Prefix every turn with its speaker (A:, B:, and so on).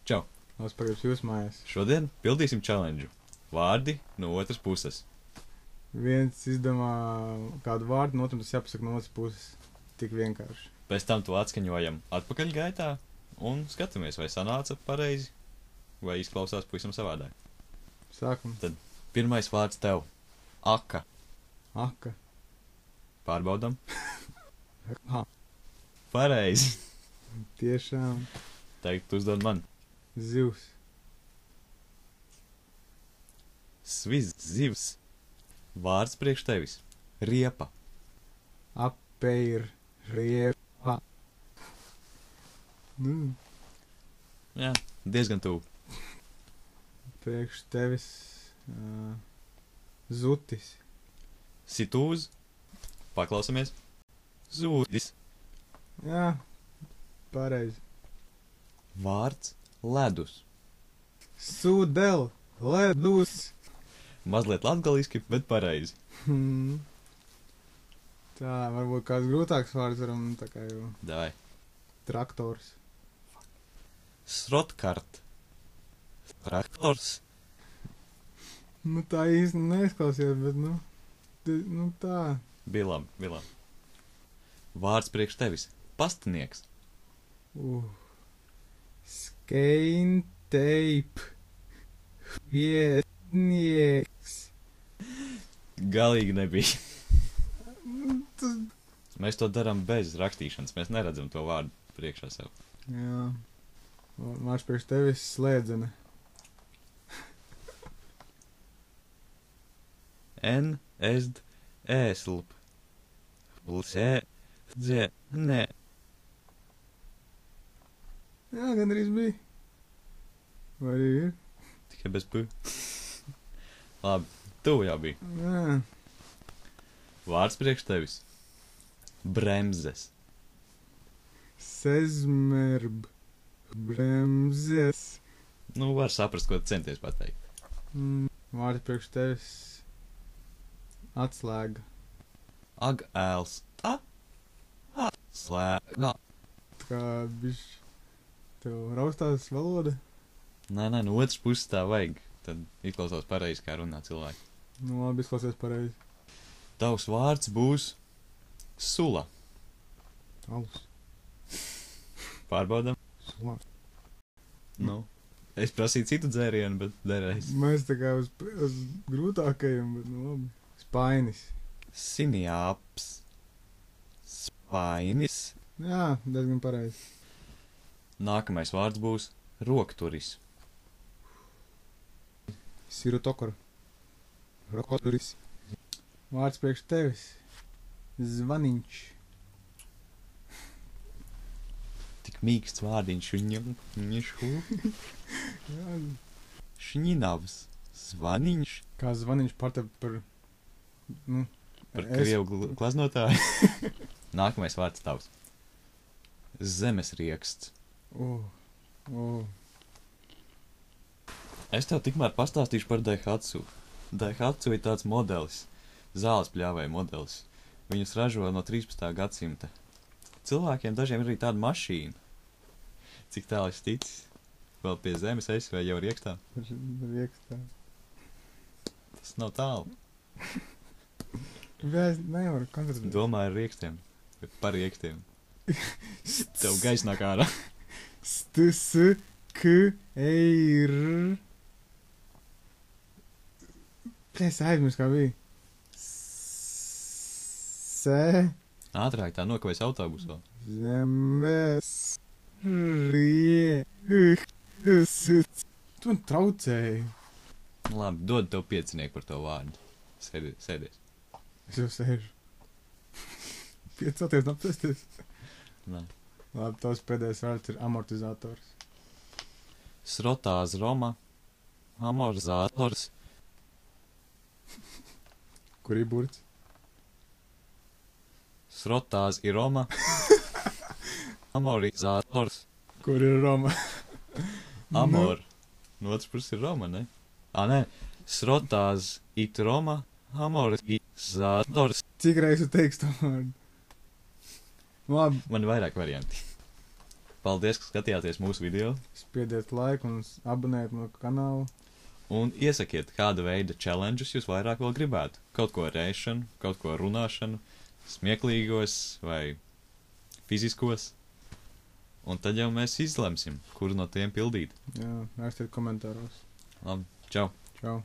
A: Čau!
B: Labs pagājums jūsu mājās.
A: Šodien pildīsim challenge. Vārdi no otras puses.
B: Viens izdomā kādu vārdu, un otram tas jāpasaka no otras puses. Tik vienkārši.
A: Pēc tam to atskaņojam atpakaļ gaitā un skatāmies, vai sanāca pareizi, vai izklausās pavisam savādāk.
B: Sākam.
A: Tad pirmais vārds tev. Aka.
B: Aka.
A: Pārbaudam.
B: Ha.
A: Pareizi.
B: Tiešām.
A: Teikt uzdod man.
B: Zivs.
A: Zivs. Vārds priekš tevis. Riepa.
B: Apeir. Riepa.
A: Jā, diezgan tuvu.
B: Priekš tevis. Zutis.
A: Situz. Paklausamies. Zūdis.
B: Jā. Pareizi.
A: Vārds ledus.
B: Sūdel. Ledus.
A: Mazliet latgaliski, bet pareizi.
B: Tā, varbūt kāds grūtāks vārds varam tā kā jau.
A: Davai.
B: Traktors.
A: Srotkart. Traktors.
B: Nu tā īsti neizklausies, bet nu tā.
A: Bilam. Vārds priekš tevis. Pastnieks.
B: Skeinteip. Vietnieks.
A: Galīgi nebija. Mēs to darām bez rakstīšanas. Mēs neredzam to vārdu priekšā sev.
B: Jā. Vārds priekš tevis slēdzene.
A: Esd ēslp. Ne.
B: Jā, gandrīz bija. Vai arī ir?
A: Tikai bez p. Labi, tuvu jau bija.
B: Jā.
A: Vārds priekš tevis. Bremzes.
B: Sezmerb. Bremzes.
A: Nu, var saprast, ko tu centies pateikt.
B: Vārds priekš tevis. Atslēga.
A: Ag ēls. Slēga.
B: Kā bišķi tev raustās valoda?
A: Nē, no otras puses tā vajag. Tad izklausās pareizi, kā runā cilvēki.
B: Nu, labi, izklausies pareizi.
A: Tavs vārds būs sula.
B: Alus.
A: Pārbaudam.
B: Sula.
A: Nu, es prasīju citu dzērienu, bet derēs.
B: Mēs tā kā uz grūtākajiem, bet nu labi. Spainis.
A: Siniāps. Spainis.
B: Jā, diezgan pareizi.
A: Nākamais vārds būs rokturis.
B: Sirotokora. Rokoturis. Vārds priekš tevis. Zvaniņš.
A: Tik mīksts vārdiņš.
B: Jā,
A: Šņinavs. Zvaniņš.
B: kā zvaniņš par
A: Par krievu glaznotāju. Nākamais vārds tavs. Zemesrieksts. Es tev tikmēr pastāstīšu par Daihatsu. Daihatsu ir tāds modelis, zāles pļāvēja modelis. Viņus ražo no 13. gadsimta. Cilvēkiem dažiem ir arī tāda mašīna. Cik tālu es ticis? Vēl pie zemes esi vai jau riekstā?
B: Riekstā.
A: Tas nav tālu.
B: Es nevaru koncentrēt.
A: Domāju ar riekstiem. Vai par riekstiem. Tev gaisnāk ārā.
B: K-eir. Es aizmirsu, kā bija.
A: Ātrāk tā nokavēs autobusā.
B: Zemes. Tu man traucēji.
A: Labi, dod tev piecinieku par to vārdu. Sēdies.
B: Es jau sēžu. Piecelties un apsēsties.
A: Nē.
B: Labi, tavs pēdējais vārds ir amortizators.
A: Srotāz Roma. Amortizators.
B: Kur ir burts?
A: Srotāz ir Roma. Amortizators.
B: Kur ir Roma?
A: Amor. No otras puses ir Roma, ne? Nē. Srotāz it Roma. Amortizators.
B: Cik reizi tu teiksi to vārdu? Labi.
A: Man ir vairāk varianti. Paldies, ka skatījāties mūsu video.
B: Spiediet laiku un abonējiet mūsu kanālu.
A: Un iesakiet, kāda veida challenges jūs vairāk vēl gribētu. Kaut ko ar ēšanu, kaut ko ar runāšanu, smieklīgos vai fiziskos. Un tad jau mēs izlemsim, kuru no tiem pildīt.
B: Jā, rakstiet komentāros.
A: Labi, čau!
B: Čau!